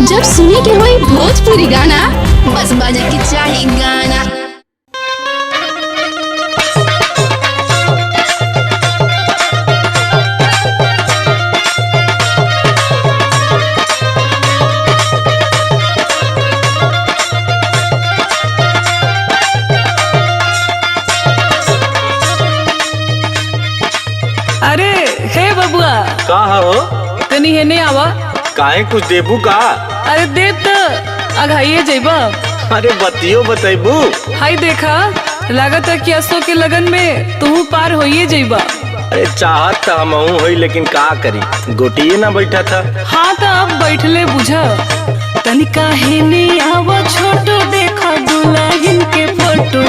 जब सुने के होई भोजपुरी गाना बस बजे के चाही गाना। अरे हे बबुआ का हो तनी हेने आवा। काहे कुछ देबू का? अरे देव त अघाइए जइबा। अरे बतियो बतैबू। हाय देखा लागत है कि असो के लगन में तू पार होइए जइबा। अरे चाहत त हमहू होई लेकिन का करी गोटिए ना बैठा था। हाँ तो अब बैठले बुझा तनिका हेने आवा छोटो देखा दुल्हन के फोटो।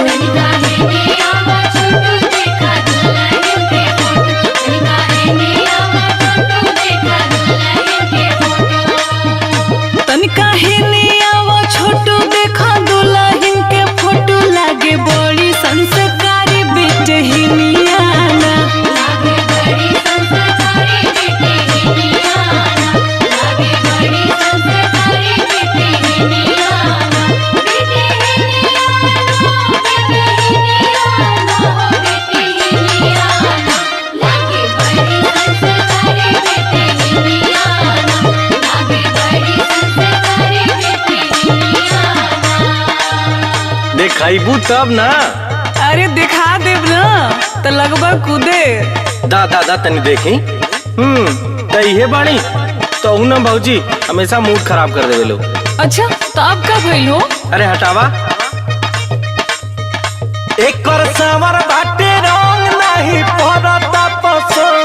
तनिका हेने आवा छोटो देखा दुल्हन के फोटो लागे बड़ी संस्कारी बेटे हिनियाना। देखाइबू तब ना। अरे दिखा देव ना तो लगभग कूदे। दा दा दा तनी देखी। त इहे बाणी तो ना भौजी हमेशा मूड खराब कर देवे लोग। अच्छा तो अब का भइल हो? अरे हटावा। एक कर सावर बाटे रंग नहीं पड़ता पसंद।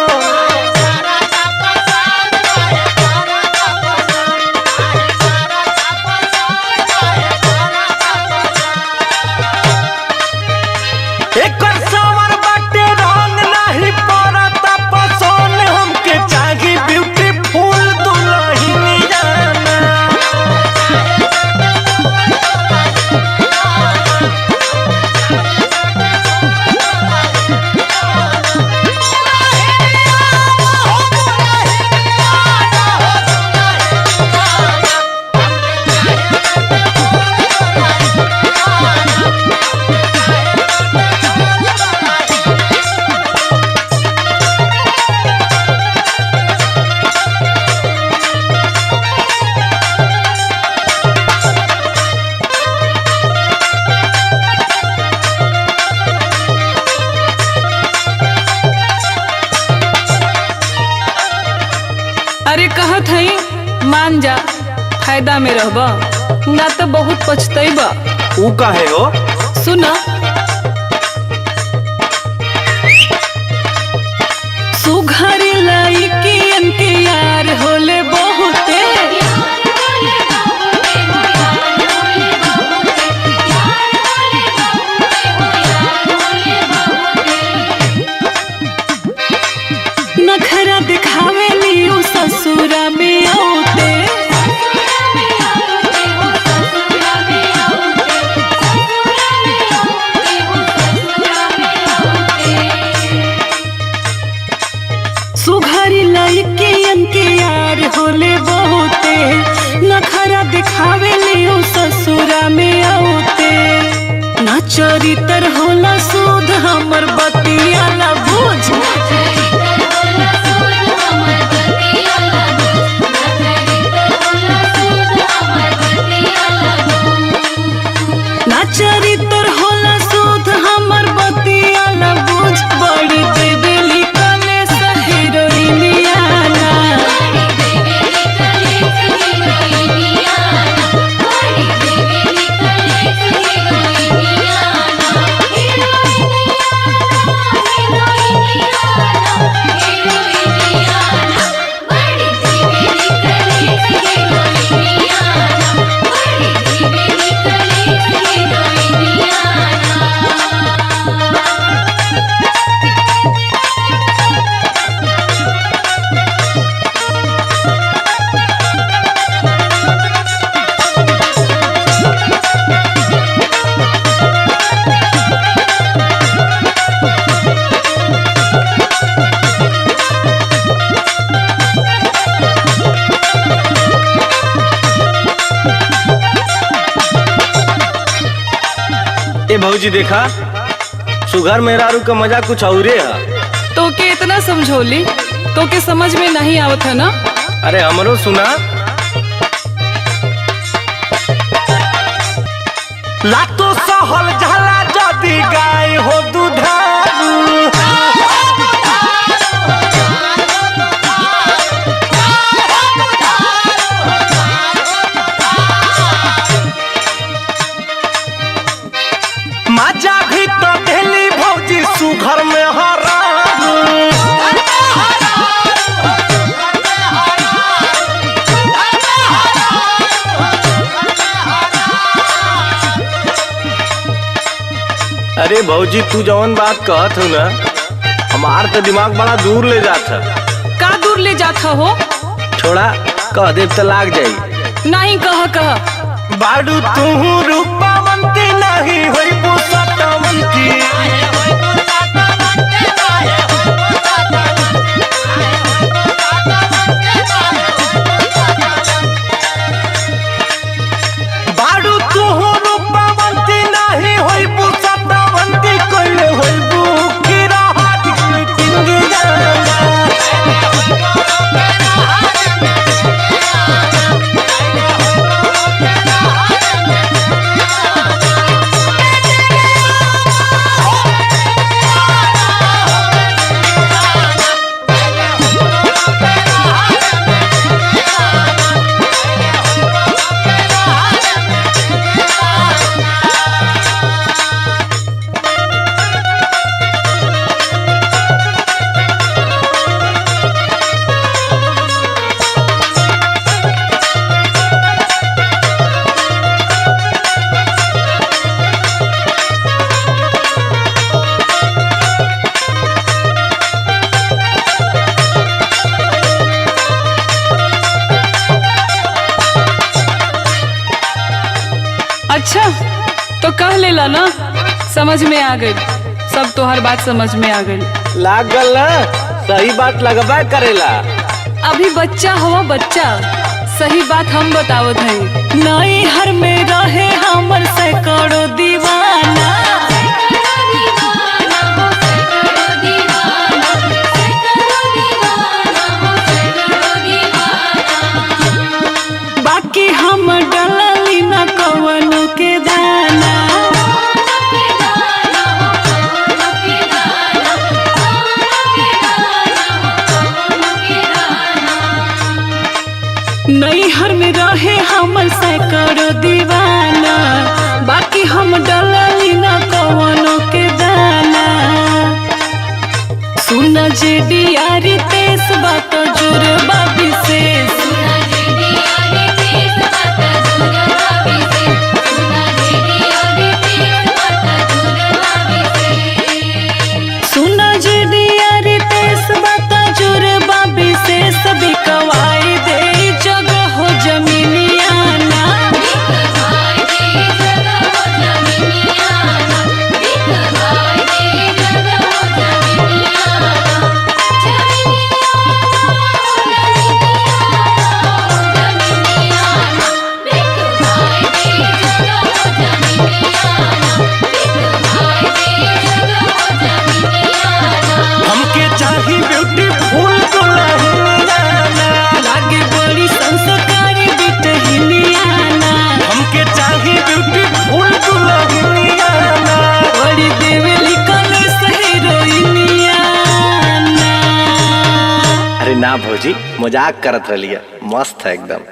अरे कहत हई मान जा फायदा में रहबा ना तो बहुत पछतैबा। ऊ काहे हो? सुना सुघरी लइकियन के यार होले बहुते। नखरा दिखावे लियो ससुरा में औते। सुघरी लइकियन के यार होले बहुते। नखरा दिखावे लियो ससुरा में औते। ना चरित्र होला सुध हमर बतिया ना बुझ। ना चरित्र होला सुध हमर बतिया ना बुझ। बड़ी देवेली कले सहेरोइनियाना। ए भौजी देखा, सुगर मेहरारू का मजा कुछ औरे है। तो के इतना समझौली तो के समझ में नहीं आवत है ना। अरे हमरो सुना। लातो सहल झाला जदी गाय हो दुधारू। मजा भी तो देली भौजी सुघर में हरारू। अरे भौजी तू जवन बात कहत हो ना, हमार तो दिमाग बड़ा दूर ले जात है। का दूर ले जात हो? थोड़ा कह दे तो लाग जाई। नहीं कह बाडू तू रूपावंती नहीं होई पुसतवंती। बाडू तू रूपावंती नहीं होई पुसतवंती। कोई होई बुकी राहत टिंगी जाना। अच्छा तो कह लेला ना, समझ में आ गई। सब तो हर बात समझ में आ गई। लागल ना, सही बात लगबा करेला। अभी बच्चा हुआ बच्चा, सही बात हम बतावत है। नई हर में रहे हमर सैकड़ों दीवाना। बाकी हम डलली न कवनो के दाना। नैहर में रहे हमर सैकड़ों दीवाना। बाकी हम डलली न कवनो के दाना। सुन जे डियारी तेस बात जुरबा विशेष। सुन जे डियारी तेस बात जुरबा विशेष। बिकवाई दे जगह हो जमीनियाना। हमके चाही ब्यूटीफुल दुल्हनियाना। लागे बड़ी संस्कारी बिटहिनियाना। हमके चाही ब्यूटीफुल दुल्हनियाना। बड़ी देवली कलेस हीरोइनियाना। अरे ना भौजी, मजाक करत रहिए, मस्त है एकदम।